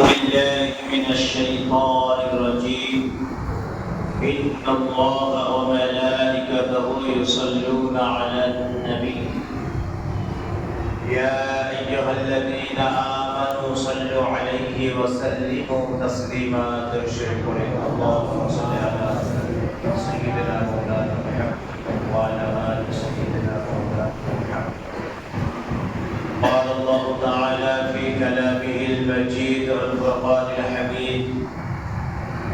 بالله من الشيطان الرجيم إن الله وملائكته يصلون على النبي يا أيها الذين آمنوا صلوا عليه وسلموا تسليما تشركون اللهم صل على سيدنا مولانا محمد وعلى آل سيدنا مولانا محمد. قال الله تعالى في كلامه المجيد والفرقان الحميد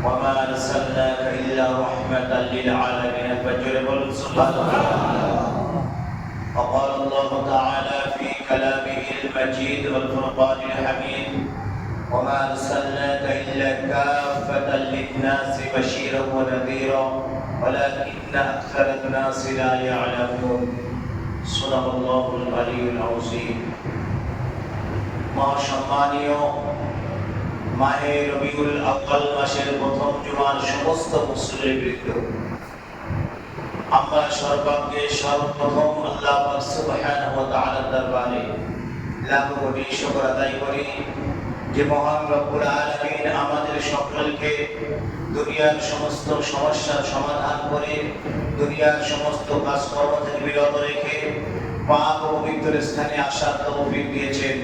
وما أرسلناك إلا رحمة للعالمين فاجرب سبحان الله. وقال الله تعالى في كلامه المجيد والفرقان الحميد وما أرسلناك إلا كافة للناس بشيرا ونذيرا ولكن أكثر الناس لا يعلمون. صدق الله العلي العظيم. মহাসম্মানীয় মাহে রবিউল আউয়াল মাসের প্রথম জুমার সমস্ত মুসলিমবৃন্দ, আমরা সর্বাগ্রে সর্বপ্রথম আল্লাহ পাক সুবহানাহু ওয়া তাআলার দরবারে লাখো কোটি শুকর আদায় করি যে মহান রব্বুল আলামিন আমাদের সকলকে দুনিয়ার সমস্ত সমস্যার সমাধান করে দুনিয়ার সমস্ত কাজকর্ম থেকে বিরত রেখে পাক ও পবিত্র স্থানে আসার তৌফিক দিয়েছেন।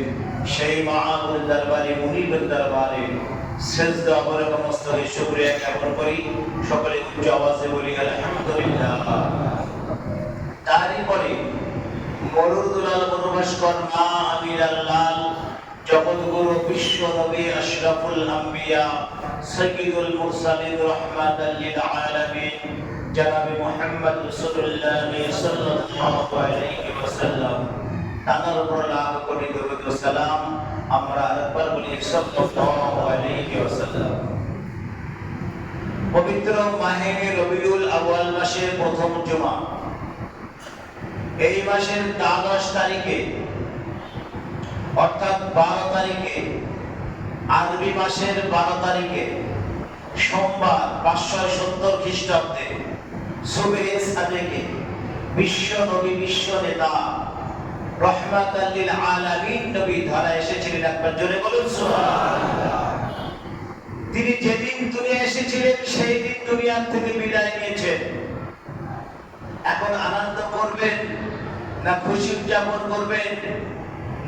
সেই মহান দরবারে মুনিবের দরবারে সেজদা অবনত হয়ে শুকরিয়া জ্ঞাপন করি। সকলে উচ্চ আওয়াজে বলি আলহামদুলিল্লাহ। তারপরে মরুদুলাল বনবাসকর মা আমিরাল লাল জগৎগুরু বিশ্ব নবী আশরাফুল আম্বিয়া সাইয়্যিদুল মুরসালিন রাহমাতাল লিল আলামিন জনাব মুহাম্মদ রাসূলুল্লাহ সাল্লাল্লাহু আলাইহি ওয়াসাল্লাম তার উপর লাখ কোটি দরুদ ও সালাম আমরা আরেকবার বলি সাল্লাল্লাহু আলাইহি ওয়াসাল্লাম। পবিত্র মাহে রবিউল আউয়াল মাসের প্রথম জুমা, এই মাসের 10 তারিখে অর্থাৎ 12 তারিখে আরবি মাসের 12 তারিখে সোমবার 570 খ্রিস্টাব্দে সুবহে সাদেকে বিশ্ব নবী বিশ্ব নেতা রহমাতাল লিল আলামিন নবী ধরা এসেছিলেন। একবার জোরে বলুন সুবহানাল্লাহ। তিনি যেদিন দুনিয়া এসেছিলেন সেই দিন দুনিয়া থেকে বিদায় নিয়েছেন। এখন আনন্দ করবেন না খুশি উদযাপন করবেন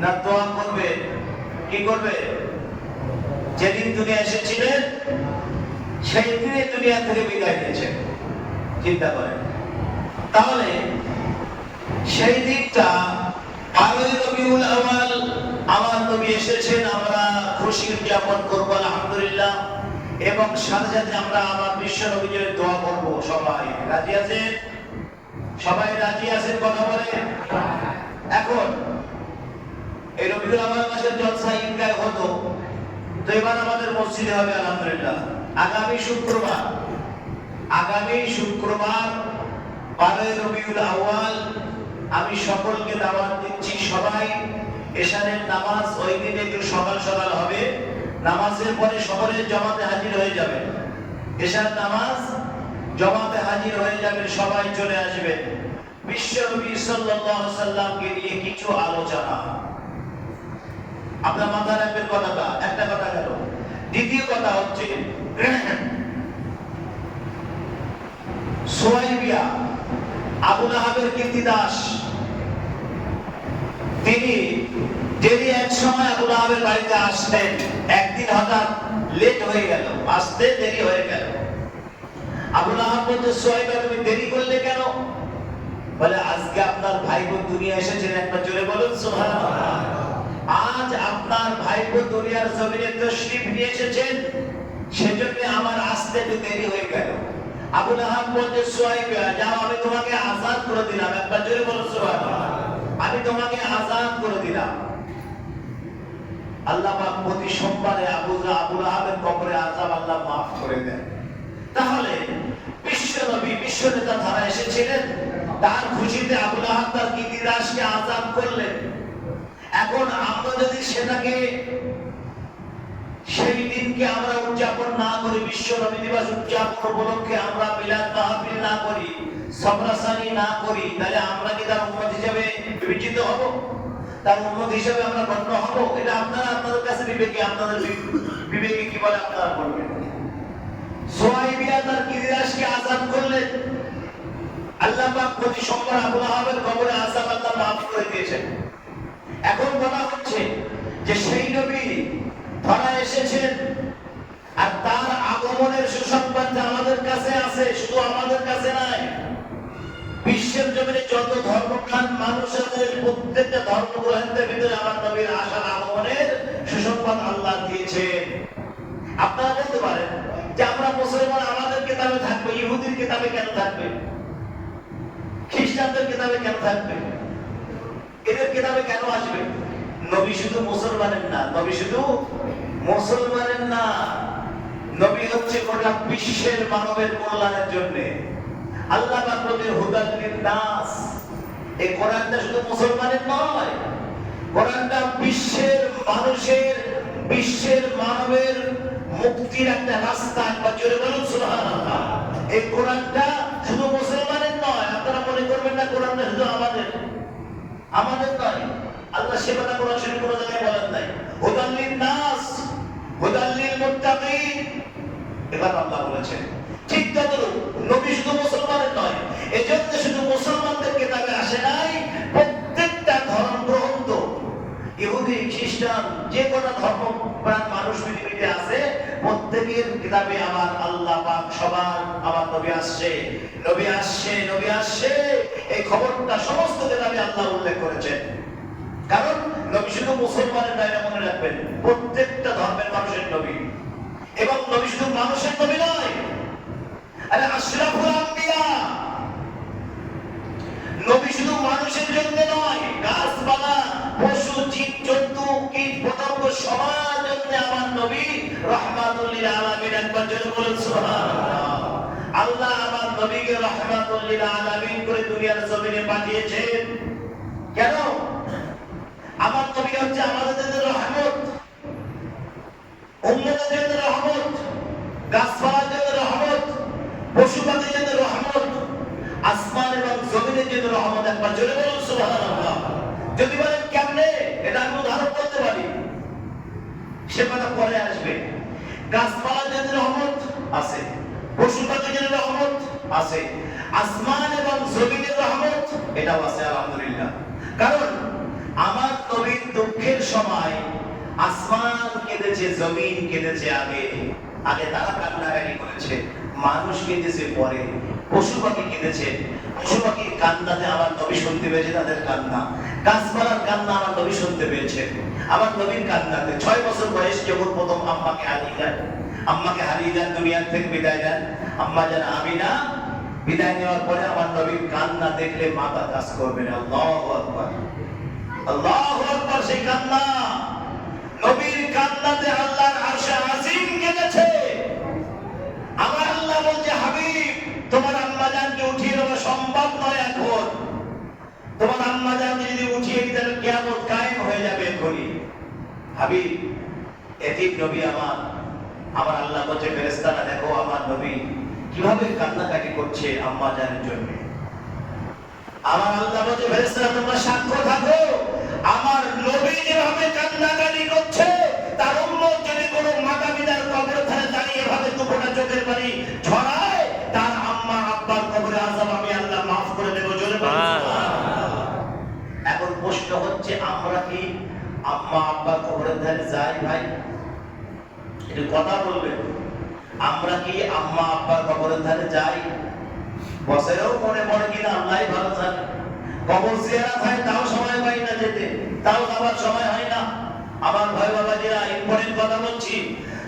না দোয়া করবেন? কি করবে? যেদিন দুনিয়া এসেছিলেন সেই দিনে দুনিয়া থেকে বিদায় নিয়েছেন। চিন্তা করেন তাহলে সেই দিনটা 12 রবিউল আউয়াল আমার নবী এসেছেন, আমরা খুশি উদযাপন করব আলহামদুলিল্লাহ। এবং সাথে সাথে আমরা আমার বিশ্ব নবীর দোয়া করব। সবাই রাজি আছেন? সবাই রাজি আছেন? কথা বলেন। এখন এই রবিউল আউয়াল মাসের জলসা ঈদগাহ হতো, তো এবার আমাদের মসজিদে হবে আলহামদুলিল্লাহ। আগামী শুক্রবার 12 রবিউল আউয়াল আমি সকলকে দাওয়াত দিচ্ছি। সবাই এশারের নামাজ ওই দিন একটু সকাল সকাল হবে, নামাজের পরে সকলে জামাতে হাজির হয়ে যাবেন। এশার নামাজ জামাতে হাজির হয়ে যাবেন, সবাই চলে আসবেন। বিশ্ব নবী সাল্লাল্লাহু আলাইহি সাল্লামকে নিয়ে কিছু আলোচনা আপনার মাথায় রাখবেন। কথাটা একটা কথা গেল। দ্বিতীয় কথা হচ্ছে সুয়াইবিয়া আবু লাহাবের কীর্তিদাস, তিনি ডেলি এক সময় আবু লাহাবের বাড়িতে আসতেন, একদিন হঠাৎ লেট হয়ে গেল, আসতে দেরি হয়ে গেল। আবু লাহাব বলতে সুয়াইবা তুমি দেরি করলে কেন? বলে আজকে আপনার ভাই বোন দুনিয়া এসেছেন। একবার জোরে বলুন সুবহানাল্লাহ। আজ আপনার ভাই বোন দুনিয়ার জমিনে তশরিফ নিয়ে এসেছেন, সেজন্য আমার আসতে একটু দেরি হয়ে গেল। আবু লাহাব বলতে সুয়াইবা যাও আমি তোমাকে আযাদ করে দিলাম। একবার জোরে বলুন সুবহানাল্লাহ। আমি তোমাকে আযাদ করে দিলাম। আল্লাহ পাক প্রতি সোমবারে আবু লাহাবের কবরে আযাব আল্লাহ maaf করে দেন। তাহলে বিশ্ব নবী বিশ্ব নেতা ধারা এসেছিলেন, তার খুশিতে আবু লাহাব তার কীর্তিদাসকে আযাদ করলেন। এখন আমরা যদি সেটাকে সেই দিনকে আমরা উদযাপন না করি, বিশ্ব নবী দিবস উদযাপন উপলক্ষে আমরা মিলাদ মাহফিল না করি, সবরাসানি না করি, তাহলে আমরা কি তার উম্মত হিসেবে বিবেচিত হব? তার উম্মত হিসেবে আমরা গণ্য হব? এটা আপনারা আপনাদের কাছে বিবেকে আপনাদের বিবেকে কি বলে আপনারা বলবেন? সুহাইবিয়া তার কিরাশকে আযাব করলেন, আল্লাহ পাক প্রতি সোমবার আবু লাহাবের কবরে আযাব আল্লাহ মাফ করে দিয়েছেন। এখন বলা হচ্ছে যে সেই নবী ধরা এসেছেন আর তার আগমনের সুসংবাদ আমাদের কাছে আছে, শুধু আমাদের কাছে নাই, বিশ্বের জমিনে যত ধর্মপ্রাণ মানুষ আছে প্রত্যেকটা ধর্মগ্রন্থের ভিতরে আমার নবীর আসার আগমনের সুসংবাদ আল্লাহ দিয়েছেন। আপনারা বলতে পারেন যে আমরা মুসলমান, আমাদের কিতাবে থাকবে, ইহুদির কিতাবে কেন থাকবে, খ্রিস্টানদের কিতাবে কেন থাকবে, এদের কিতাবে কেন আসবে? নবী শুধু মুসলমানের না, নবী শুধু মুসলমানের না, নবী হচ্ছে গোটা বিশ্বের মানবের কল্যাণের জন্য। আল্লাহ পাক বলেন হুদাল লিন-নাস। এই কোরআনটা শুধু মুসলমানের নয়, কোরআনটা বিশ্বের মানুষের, বিশ্বের মানবের মুক্তির একটা রাস্তা। একবার জোরে বলুন সুবহানাল্লাহ। এই কোরআনটা শুধু মুসলমানের নয়, আপনারা মনে করবেন না কোরআনটা শুধু আমাদের, আমাদের নয়। আল্লাহ সে কথা কোরআন শরীফে কোনো জায়গায় বলেন নাই। হুদাল লিন-নাস, হুদাল লিল-মুত্তাকিন, এবার আল্লাহ বলেছেন। ঠিক তদ্রূপ নবী শুধু মুসলমানের নয়, এজন্য শুধু মুসলমানদের কিতাবে আসে নাই, প্রত্যেকটা ধর্মগ্রন্থ, ইহুদি খ্রিস্টান যে কোনো ধর্মপ্রাণ মানুষ পৃথিবীতে আছে, প্রত্যেকের কিতাবে আমার আল্লাহ পাক সবার আমার নবী আসছে, নবী আসছে, নবী আসছে, এই খবরটা সমস্ত কিতাবে আল্লাহ উল্লেখ করেছেন। কারণ নবী শুধু মুসলমানের নয়, মনে রাখবেন প্রত্যেকটা ধর্মের মানুষের নবী। এবং নবী শুধু মানুষের নবী নয়, আরে আশরাফুল আম্বিয়া, নবী শুধু মানুষের জন্য নয়, গাছপালা, পশু, জীবজন্তু, কীট পতঙ্গ সবার জন্য আমার নবী রাহমাতুল লিল আলামিন। একবার জোরে বলুন সুবহানাল্লাহ। আল্লাহ আমার নবীকে রাহমাতুল লিল আলামিন করে দুনিয়ার জমিনে পাঠিয়েছেন। কেন? আমার নবী হচ্ছে আমাদের জন্য রহমত, উম্মতের জন্য রহমত, গাছপালার জন্য রহমত, পশু পাখির জন্য রহমত, আসমান এবং জমিনের জন্য রহমত। একবার জোরে বলুন সুবহানাল্লাহ। যদি বলেন কেমনে, এটা আমি উদাহরণ করতে পারি, সে কথা পরে আসবে। গাছপালার জন্য রহমত আছে, পশু পাখির জন্য রহমত আছে, আসমান এবং জমিনের রহমত এটাও আছে আলহামদুলিল্লাহ। কারণ আমার নবীর দুঃখের সময় আসমান কেঁদেছে, জমিন কেঁদেছে, আগে আগে তারা কান্নাকাটি করেছে, মানুষ কেঁদেছে পরে, পশু পাখি কেঁদেছে, পশু পাখির কান্নাতে আমার নবী শুনতে পেয়েছে তাদের কান্না, গাছপালার কান্না আমার নবী শুনতে পেয়েছে আমার নবীর কান্নাতে। 6 বছর বয়স যখন প্রথম আম্মাকে হারিয়ে যান, দুনিয়ার থেকে বিদায় দেন, আম্মা জান আমিনা বিদায় নেওয়ার পরে আমার নবীর কান্না দেখলে মাথা কাজ করবে না। আল্লাহু আকবার, আল্লাহু আকবার। সেই কান্না, নবীর কান্নাতে আল্লাহর আরশে আজিম কেঁদেছে। আমার আল্লাহ বলছে হাবিব, তোমার আম্মা জানকে উঠিয়ে দেওয়া সম্ভব নয় এখন, তোমার আম্মা জানকে যদি উঠিয়ে দিতে কিয়ামত কায়েম হয়ে যাবে এখনই। হাবিব, এতিম নবী আমার, আমার আল্লাহ বলছে ফেরেশতারা দেখো আমার নবী কিভাবে কান্নাকাটি করছে আম্মা জানের জন্য। আমার আল্লাহ বলছে ফেরেশতারা তোমরা সাক্ষ্য থাকো, আমার নবী যেভাবে কান্নাকাটি করছে, তার উম্মত যদি কোনো মাতা-পিতার কবরের ধারে দাঁড়িয়ে ভাবে দুফোঁটা চোখের পানি ঝরায়, তার আম্মা আব্বার কবরে আযাব আমি আল্লাহ মাফ করে দেব। জোরে বলুন সুবহানাল্লাহ। এখন প্রশ্ন হচ্ছে, আমরা কি আম্মা আব্বার কবরের ধারে যাই? ভাই একটু কথা বলবেন, আমরা কি আম্মা আব্বার কবরের ধারে যাই? বছরেও মনে পড়ে কিনা আল্লাহই ভালো জানে। কবর জিয়ারত হয়, তাও সময় পাই না যেতে, তাও যাবার সময় হয় না। আমার ভাই বাবাজিরা, ইম্পর্টেন্ট কথা বলছি,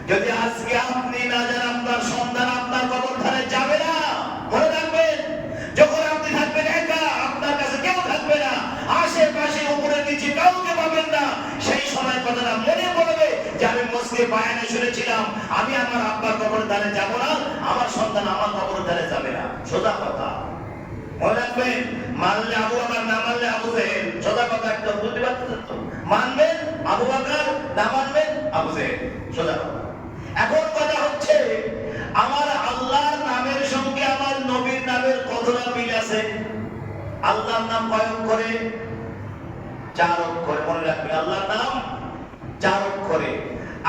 যদি আজকে আপনি না যান, আপনার সন্তান আপনার কবর ধারে যাবে না। মনে রাখবেন, যখন আপনি থাকবেন একা, আপনার কাছে কেউ থাকবে না, আশেপাশে উপরে নিচে কাউকে পাবেন না, সেই সময় কথাটা মনে পড়বে যে আমি মসজিদে বয়ানে শুনেছিলাম, আমি আমার আব্বার কবর ধারে যাব না, আমার সন্তান আমার কবর ধারে যাবে না। সোজা কথা মনে রাখবেন, মানলে আবু বকর, না মানলে আবু জেহেল। সোজা কথা একদম, বুঝতে পারছেন তো? মানবেন আবু বকর, না মানবেন আবু জেহেল, সোজা কথা। এখন কথা হচ্ছে, আমার আল্লাহর নামের সঙ্গে আমার নবীর নামের কতটা মিল আছে? আল্লাহর নাম কয় অক্ষরে? 4 অক্ষরে। মনে রাখবেন, আল্লাহর নাম 4 অক্ষরে।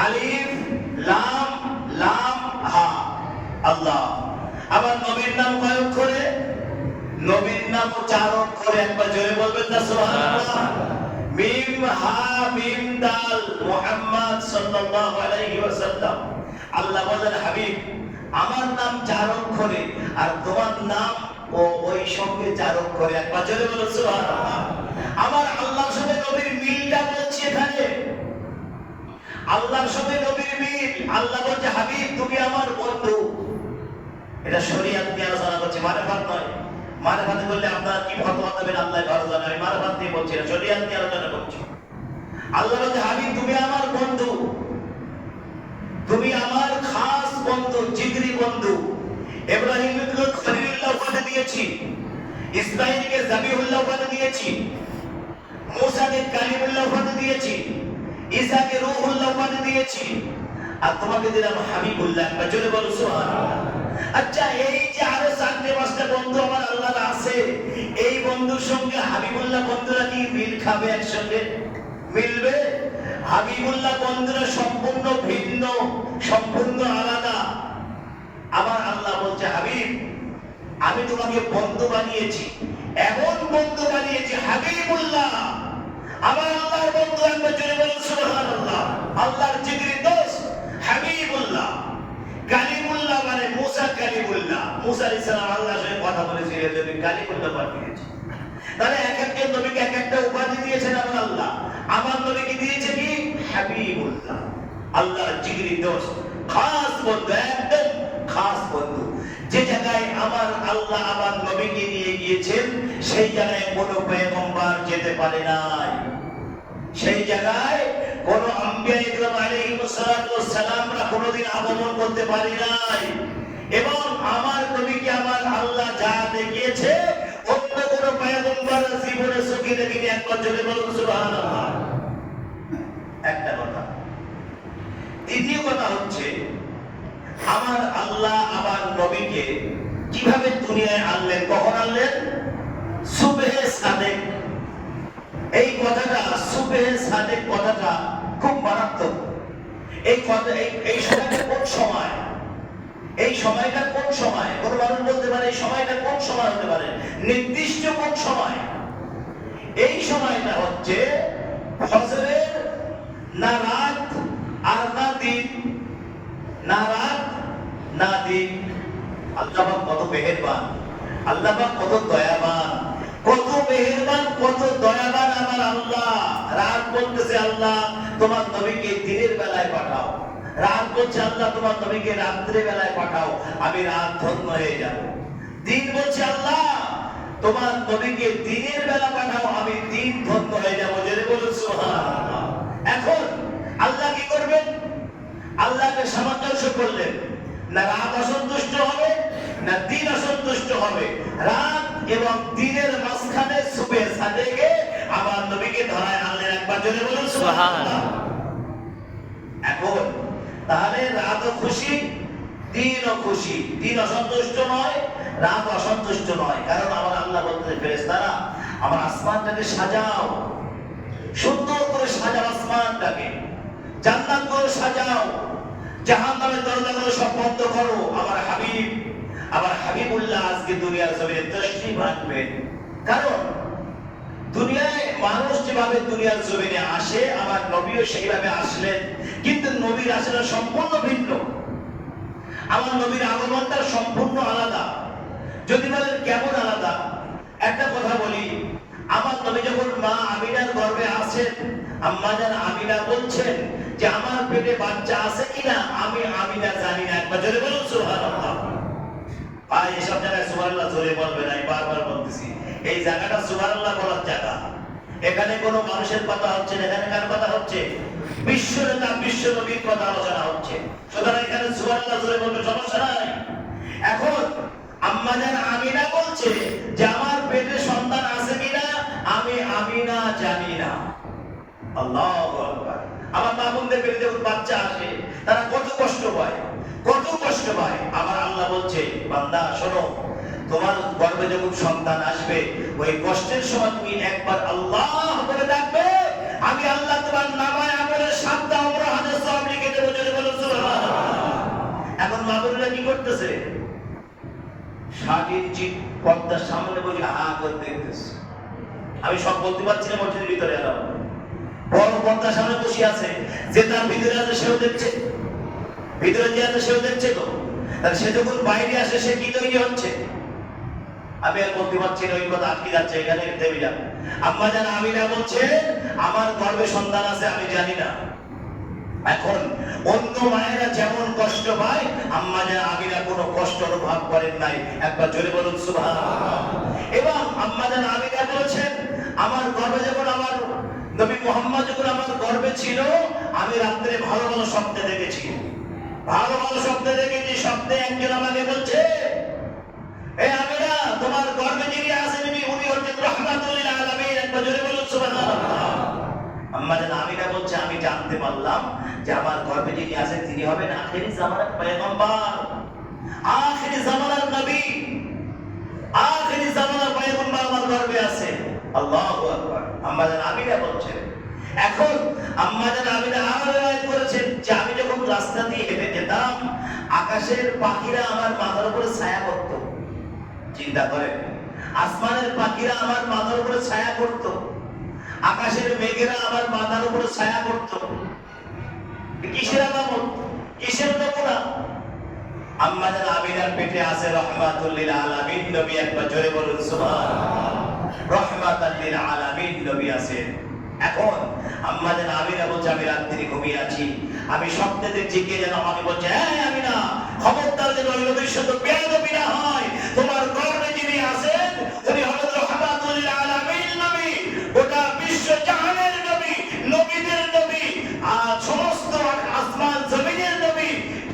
আলিফ লাম লাম হা আল্লাহ। আবার নবীর নাম কয় অক্ষরে? নবীর নাম 4 অক্ষরে। একবার জোরে বলবেন না সুবহানাল্লাহ। মিম হা মিম দাল মুহাম্মদ সাল্লাল্লাহু আলাইহি ওয়াসাল্লাম। আল্লাহ বলেন হাবিব আমার নাম 4 অক্ষরে আর তোমার নাম ও ওই সঙ্গে 4 অক্ষরে। একবার জোরে বলুন সুবহানাল্লাহ। আমার আল্লাহর সাথে নবীর মিলটা বলছি এখানে। আল্লাহর সাথে নবীর মিল। আল্লাহ বলছে হাবিব তুমি আমার বন্ধু। এটা শরীয়ত নিয়ে আলোচনা করছি, মারিফাত নয়। মারিফাত বললে আপনারা কি ফতোয়া দেবেন আল্লাহ ভালো জানে। আমি মারিফাত নিয়ে বলছি না, শরীয়ত নিয়ে আলোচনা করছি। আল্লাহ বলছে হাবিব তুমি আমার বন্ধু, তুমি আমার খাস বন্ধু, জিগরি বন্ধু। ইব্রাহিমকে খলিলুল্লাহ বলে দিয়েছি, ইসমাঈলকে যাবিহুল্লাহ বলে দিয়েছি, মুসাকে কালিমুল্লাহ বলে দিয়েছি, ঈসাকে রূহুল্লাহ বলে দিয়েছি, আর তোমাকে দিলাম হাবিবুল্লাহ। একবার জোরে বলো সুবহানাল্লাহ। আচ্ছা এই যে আরো 4-5টা বন্ধু আমার আল্লাহর আছে, এই বন্ধুর সঙ্গে হাবিবুল্লাহ বন্ধুরা কি মিল খাবে? একসঙ্গে মিলবে? হাবিবুল্লাহ বন্ধুরা সম্পূর্ণ ভিন্ন, সম্পূর্ণ আলাদা। আমার আল্লাহ বলছে হাবিব আমি তোমাকে বন্ধু বানিয়েছি, এমন বন্ধু বানিয়েছি হাবিবুল্লাহ, আমার আল্লাহর বন্ধু। একবার জোরে বলুন সুবহানাল্লাহ। আল্লাহর জিগরি দোস্ত হাবিবুল্লাহ। কালিমুল্লাহ মানে মুসা কালিমুল্লাহ। মুসা আলাইহিস সালাম আল্লাহর সাথে কথা বলেছিলেন, তিনি কালিমুল্লাহ বানিয়েছেন। তাহলে এক একজন নবীকে এক একটা উপাধি দিয়েছেন আমার আল্লাহ। আমার নবীকে দিয়েছে কি? হাবিবুল্লাহ, আল্লাহর জিগরি দোস্ত, খাস বন্ধু, একদম খাস বন্ধু। যে জায়গায় আমার আল্লাহ আমার নবীকে নিয়ে গিয়েছেন সেই জায়গায় কোনো পয়গম্বর যেতে পারে নাই। সেই জায়গায় কোন আম্বিয়া ইকরাম আলাইহিস সালাতু ওয়াস সালামরা কোনদিন আগমন করতে পারে নাই। এবং আমার নবীকে আমার আল্লাহ যা দেখিয়েছে অন্য কোন পয়গম্বর জীবনে চোখে দেখিনি। একবার জোরে বলুন সুবহানাল্লাহ। একটা কথা। দ্বিতীয় কথা হচ্ছে আমার আল্লাহ আমার নবীকে কিভাবে দুনিয়ায় আনলেন, কখন আনলেন? সুবহে সাদেক। এই কথাটা সুবহে সাদেক কথাটা খুব মারাত্মক। এই কথা এই সময়টা কোন সময়? এই সময়টা কোন সময়? কোন মানুষ বলতে পারে এই সময়টা কোন সময় হতে পারে? নির্দিষ্ট কোন সময়? এই সময়টা হচ্ছে ফজরের না রাত আর না দিন, না রাত না দিন। আল্লাহ পাক কত মেহেরবান, আল্লাহ পাক কত দয়াবান, কত মেহেরবান, কত দয়াবান আমার আল্লাহ। রাত বলতেছে আল্লাহ তোমার নবীকে দিনের বেলায় পাঠাও, রাত বলছে আল্লাহ তোমার নবীকে রাত্রে বেলায় পাঠাও, আমি রাত ধন্য হয়ে যাব। দিন বলছে আল্লাহ তোমার নবীকে দিনের বেলা পাঠাও, আমি দিন ধন্য হয়ে যাব। যদি বলুন সুবহানাল্লাহ। এখন আল্লাহ কি করবেন? আল্লাহকে সামঞ্জস্য করলেন, না রাত অসন্তুষ্ট হবে না দিন অসন্তুষ্ট হবে। রাত এবং দিনের মাঝখানে সুবহে সাদেকে আমার নবীকে ধরায় আনলেন। একবার জোরে বলুন সুবহানাল্লাহ। এখন তাহলে রাতও খুশি দিনও খুশি, দিন অসন্তুষ্ট নয় রাত অসন্তুষ্ট নয়। কারণ আমার আল্লাহ বলতে ফেরেশতারা আমার আসমানটাকে সাজাও, সুন্দর করে সাজাও আসমানটাকে, জান্নাত করে সাজাও, জাহান্নামের দরজাগুলো সব বন্ধ করো। আমার হাবিব, আমার হাবিবুল্লাহ আজকে দুনিয়ার জমিনে তাশরীফ আনবেন। কারণ দুনিয়ায় মানুষ যেভাবে দুনিয়ার জমিনে আসে আমার নবীও সেইভাবে আসলেন, কিন্তু নবীর আসলে সম্পূর্ণ ভিন্ন। আমার নবীর আগমনটা সম্পূর্ণ আলাদা। যদি বলেন কেমন আলাদা, একটা কথা বলি, আমার নবী যখন মা আমিনার গর্ভে আছেন, আম্মা জান আমিনা বলছেন যে আমার পেটে বাচ্চা আছে কিনা আমি আমিনা জানি না। একবার জোরে বলুন সুবহানাল্লাহ। ভাই এসব জায়গায় সুবহানাল্লাহ জোরে বলবেন, আমি বারবার বলতেছি এই জায়গাটা সুবহানাল্লাহ বলার জায়গা। এখানে কোনো মানুষের কথা হচ্ছে না, এখানে কার কথা হচ্ছে? বিশ্ব নেতা বিশ্ব নবীর কথা আলোচনা হচ্ছে। সুতরাং এখানে সুবহানাল্লাহ জোরে বলবে, সমস্যা নাই। এখন আম্মা জান আমিনা বলছে যে আমার পেটে সন্তান আছে কিনা আমি আমিনা জানি না। আল্লাহু আকবার। আমার মা বোনদের পেটে যখন বাচ্চা আসে তারা কত কষ্ট পায়, কত কষ্ট পায়। আমার আল্লাহ বলছে বান্দা শোনো, তোমার গর্ভে যখন সন্তান আসবে ওই কষ্টের সময় তুমি একবার আল্লাহ বলে ডাকবে, আমি আল্লাহ তোমার নামায় আমলের 7টা ওমরা হাদিস সওয়াব লিখে দেব। যদি বলো সুবহানাল্লাহ। 60 ইঞ্চি পর্দার সামনে বসে হা করে দেখতেছে। আমি সব বলতে পারছি না, মসজিদের ভিতরে এলাম, বড় পর্দার সামনে বসে আছে, যে তার ভিতরে আছে সেও দেখছে, ভিতরে যে আছে সেও দেখছে। তো তাহলে সে যখন বাইরে আসে সে কি তৈরি হচ্ছে? আমি আর বলতে পারছি না, ওই কথা আটকে যাচ্ছে, এখানে দেবে যাবে। আম্মা জান আমিনা বলছে আমার গর্ভে সন্তান আছে আমি জানি না। এখন অন্য মায়েরা যেমন কষ্ট পায়, আম্মা জান আমিনা কোনো কষ্ট অনুভব করেন নাই। একবার জোরে বলুন সুবহানাল্লাহ। এবং আম্মা জান আমিনা বলেছেন আমার গর্ভে যখন আমার নবী মুহাম্মদ যখন আমার গর্ভে ছিল, আমি রাত্রে ভালো ভালো স্বপ্ন দেখেছি, ভালো ভালো স্বপ্ন দেখেছি। স্বপ্নে একজন আমাকে বলছে, এই আমিনা তোমার গর্ভে যিনি আছেন উনি হচ্ছেন রাহমাতুল লিল আলামিন। একবার জোরে বলুন সুবহানাল্লাহ। আম্মা জান আমিনা বলছে আমি জানতে পারলাম যে আমার গর্ভে যিনি আছেন তিনি হবেন আখিরি জামানার পয়গম্বর, আখিরি জামানার নবী, আখিরি জামানার পয়গম্বর আমার গর্ভে আছে। আল্লাহু আকবার। আম্মা জান আমিনা বলছেন। এখন আম্মা জান আমিনা আরো রিওয়ায়াত করেছেন যে আমি যখন রাস্তা দিয়ে হেঁটে যেতাম, আকাশের পাখিরা আমার মাথার উপরে ছায়া করত। চিন্তা করেন, আসমানের পাখিরা আমার মাথার উপরে ছায়া করত, আকাশের মেঘেরা আমার মাথার উপরে ছায়া করত। কিসের আলামত, কিসের নমুনা? আম্মা জান আমিনার পেটে আছে রাহমাতুল লিল আলামিন নবী। একবার জোরে বলুন সুবহানাল্লাহ। রাহমাতুল লিল আলামিন নবী আছেন। এখন আম্মা জান আমিনা বলছে আমি রাত্রি ঘুমিয়ে আছি, আমি স্বপ্নে দেখছি কে যেন আমাকে বলছে, এই আমিনা খবরদার যেন ওই নবীর সাথে বেয়াদবি না হয়, তোমার গর্ভে যিনি আছেন তিনি হযরত রাহমাতুল লিল আলামিন নবী, গোটা বিশ্ব জাহানের নবী, নবীদের নবী, আর সমস্ত আসমান জমিনের নবী,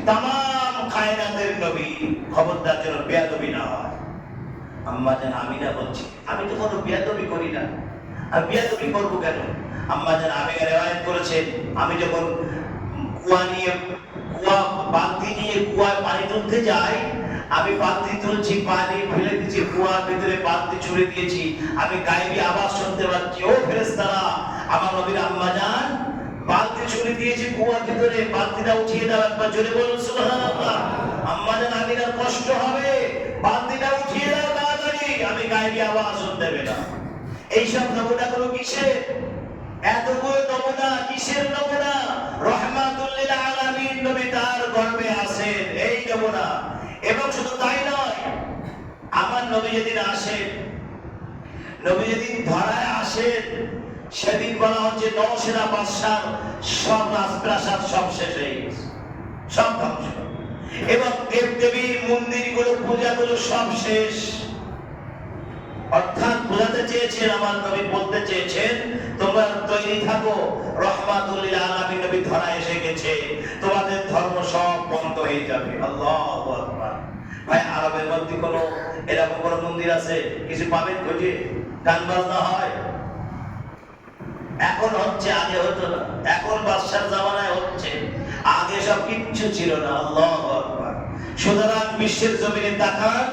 तमाम কায়নাতের নবী, খবরদার যেন বেয়াদবি না হয়। আম্মা জান আমিনা বলছে আমি তো কোনো বেয়াদবি করি না, আমি বেয়াদবি করব কেন? আম্মা জান আমিনা রিওয়ায়াত করেছেন আমি যখন কুয়া বালতি নিয়ে কুয়ায় পানি তুলতে যাই, আমি বালতি তুলছি, পানি ফেলে দিয়েছি, কুয়ার ভিতরে বালতি ছুঁড়ে দিয়েছি, আমি গায়েবী আওয়াজ শুনতে পাচ্ছি, ও ফেরেশতারা আমার নবীর আম্মা জান বালতি ছুঁড়ে দিয়েছি কুয়ার ভিতরে, বালতিটা উঠিয়ে দাও। একবার জোরে বলুন সুবহানাল্লাহ। আম্মা জান আমিনার কষ্ট হবে, বালতিটা উঠিয়ে দাও তাড়াতাড়ি, আমি গায়েবী আওয়াজ শুনতে পেলাম। এইসব নমুনাগুলো কিসের? এতগুলো নমুনা কিসের নমুনা? রাহমাতুল লিল আলামিন নবী তার গর্ভে আছেন, এই নমুনা। এবং শুধু তাই নয়, আমার নবী যেদিন আসেন, নবী যেদিন ধরায় আসেন, সেদিন বলা হচ্ছে নওশেরা বাদশার সব রাজপ্রাসাদ সব শেষ হয়ে গেছে, সব ধ্বংস, এবং দেবদেবীর মন্দিরগুলো পূজাগুলো সব শেষ। অর্থাৎ বোঝাতে চেয়েছেন আমার নবী, বলতে চেয়েছেন তোমরা তৈরি থাকো, রাহমাতুল লিল আলামিন নবী ধরা এসে গেছে, তোমাদের ধর্ম সব বন্ধ হয়ে যাবে। আল্লাহু আকবার। ভাই আরবের মধ্যে কোনো এরকম কোনো মন্দির আছে কিছু পাবেন খুঁজে গান বাজনা হয়? এখন হচ্ছে, আগে হতো না, এখন বাদশার জামানায় হচ্ছে, আগে সব কিচ্ছু ছিল না। আল্লাহু আকবার। সুতরাং বিশ্বের জমিনে তাকান,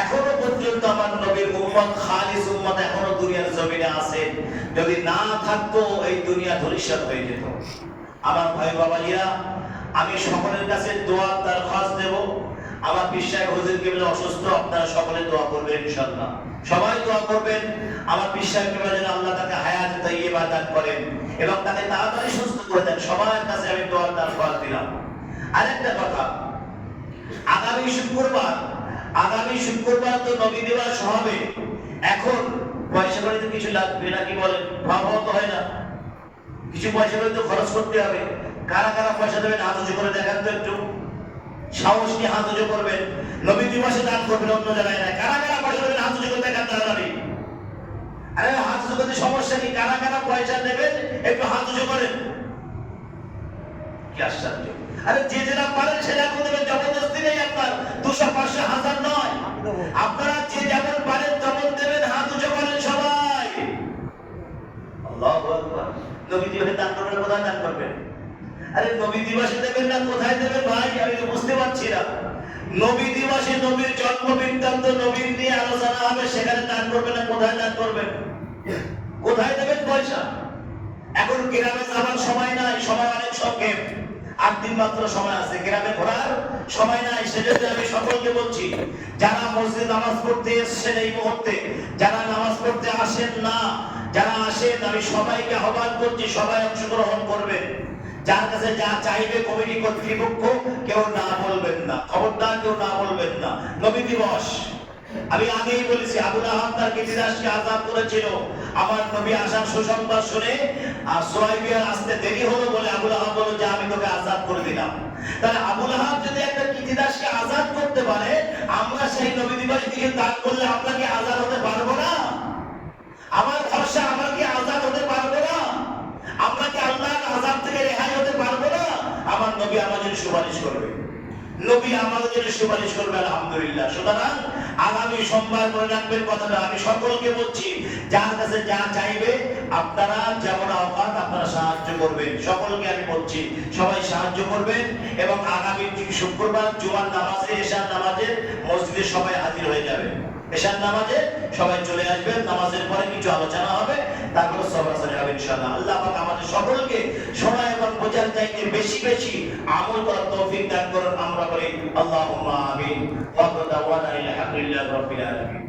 এখনো পর্যন্ত আমার নবীর উম্মত, খালিস উম্মত এখনো দুনিয়ার জমিনে আছে। যদি না থাকতো এই দুনিয়া ধূলিসাৎ হয়ে যেত। আমার ভাই বাবাজিরা, আমি সকলের কাছে দোয়ার দরখাস্ত দেব। আমার বিশ্বাস হুজুর কেবল অসুস্থ, আপনারা সকলে দোয়া করবেন ইনশাআল্লাহ, সবাই দোয়া করবেন। আমার বিশ্বাস কেবল যেন আল্লাহ তাকে হায়াত তাইয়্যিবা দান করেন এবং তাকে তাড়াতাড়ি সুস্থ করে দেন। সবার কাছে আমি দোয়ার দরখাস্ত দিলাম। আরেকটা কথা, আগামী শুক্রবার তো নবী দিবস হবে। এখন পয়সা করে তো কিছু লাগবে নাকি বলেন? ভাবাও তো হয় না, কিছু পয়সা করে তো খরচ করতে হবে। কারা কারা পয়সা দেবেন হাত উঁচু করে দেখান তো একটু, সাহস নিয়ে হাত উঁচু করবেন। নবী দিবসে দান করবেন, অন্য জায়গায় না। কারা কারা পয়সা দেবেন হাত উঁচু করে দেখান তাড়াতাড়ি। আরে হাত উঁচু করতে সমস্যা নেই, কারা কারা পয়সা দেবেন একটু হাত উঁচু করেন। কি আশ্চর্য! আরে যে যেটা পারেন সেটা করে দেবেন, জবরদস্তি নেই আপনার, 200, 500, 1000 নয়। আপনারা যে যেমন পারেন তেমন দেবেন, হাত উঁচু করেন সবাই। আল্লাহু আকবার। নবী দিবসে দান করবেন, কোথায় দান করবেন? আরে নবী দিবসে দেবেন না কোথায় দেবেন ভাই? আমি তো বুঝতে পারছি না। নবী দিবসে নবীর জন্ম বৃত্তান্ত, নবীর নিয়ে আলোচনা হবে, সেখানে দান করবেন না কোথায় দান করবেন? কোথায় দেবেন পয়সা? এখন গ্রামে যাবার সময় নাই, সময় অনেক সংক্ষেপ। 8 দিন মাত্র সময় আছে, গ্রামে ঘোরার সময় নাই। সেজন্য আমি সকলকে বলছি, যারা মসজিদে নামাজ পড়তে এসেছেন এই মুহূর্তে, যারা নামাজ পড়তে আসেন না, যারা আসেন, আমি সবাইকে আহ্বান করছি সবাই অংশগ্রহণ করবেন। যার কাছে যা চাইবে কমিটি কর্তৃপক্ষ কেউ না বলবেন না, খবরদার কেউ না বলবেন না। নবী দিবস আমি আগেই বলেছি, আবু লাহাব তার কৃতদাসকে আযাদ করেছিল। আমার নবী আসার সুসংবাদ শুনে আর সুহাইবের আসতে দেরি হলো বলে আবু লাহাব বলল যে আমি তোকে আযাদ করে দিলাম। তাহলে আবু লাহাব যদি একটা কৃতদাসকে আযাদ করতে পারে, আমরা সেই নবী দিবস দিকে তাক করলে আমরা কি আযাদ হতে পারবো না? আমার ভরসা, আমরা কি আযাদ হতে পারবো না? আমরা কি আল্লাহর আযাব থেকে রেহাই হতে পারবো না? আমার নবী আমাদের সুপারিশ করবে, নবী আমাদের জন্য সুপারিশ করবে, আলহামদুলিল্লাহ। সুতরাং আগামী সোমবার মনে রাখবেন কথাটা। আমি সকলকে বলছি, যার কাছে যা চাইবে আপনারা যেমন আহ্বান আপনারা সাহায্য করবেন। সকলকে আমি বলছি সবাই সাহায্য করবেন এবং আগামী শুক্রবার জুমার নামাজে, এশার নামাজে মসজিদে সবাই হাজির হয়ে যাবেন। এশার নামাজে সবাই চলে আসবেন, নামাজের পরে কিছু আলোচনা হবে, তারপরে সরাসরি হবে ইনশাআল্লাহ। আল্লাহ পাক আমাদের সকলকে শোনা এবং বোঝার চাইতে বেশি বেশি আমল করার তৌফিক দান করুন। আমরা বলি আল্লাহুম্মা আমিন। ওয়া দাওয়ানা আলহামদুলিল্লাহি রাব্বিল আলামিন।